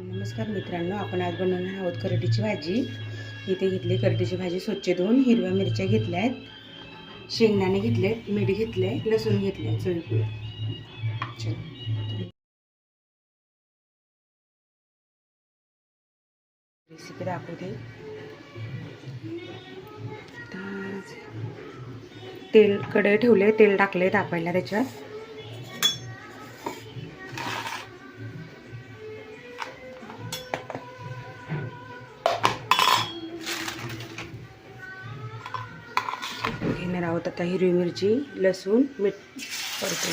नमस्कार मित्रांनो, आपण आज बनवणार आहोत करडईची भाजी। इथे घेतली करडईची भाजी स्वच्छ धुवून, हिरव्या मिरच्या घेतल्या आहेत, शेंगदाणे घेतलेत, मीठ घेतले, लसूण घेतले चवीपुरतं। रेसिपी दाखवते। तेल कढई ठेवले, तेल टाकले तापायला त्याच्यात। घेणार आहोत आता हिरवी मिरची, लसूण, मीठ परतून।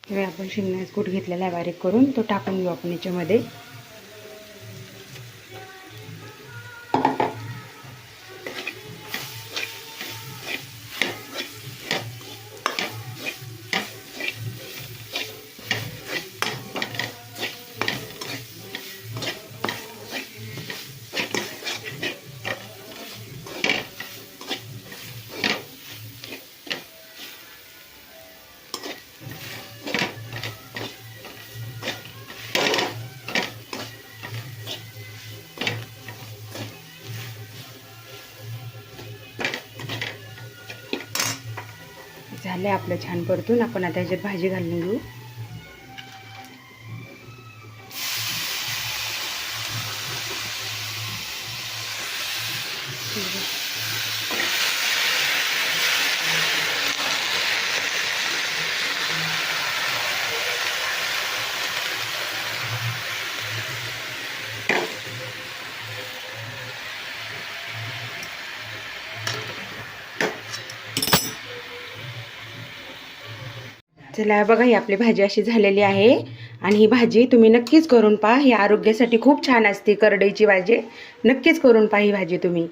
हे आपण शेंगदाण्याचा कूट घेतलेला आहे बारीक करून, तो टाकून घेऊ आपण याच्यामध्ये। झाले आपलं छान परतून। आपण आता ह्याच्यात भाजी घालून घेऊ। चला बघा, ही आपली भाजी अशी झालेली आहे। आणि ही भाजी तुम्ही नक्कीच करून पहा, ही आरोग्यासाठी खूप छान असते करडईची भाजी। नक्कीच करून पहा ही भाजी तुम्ही।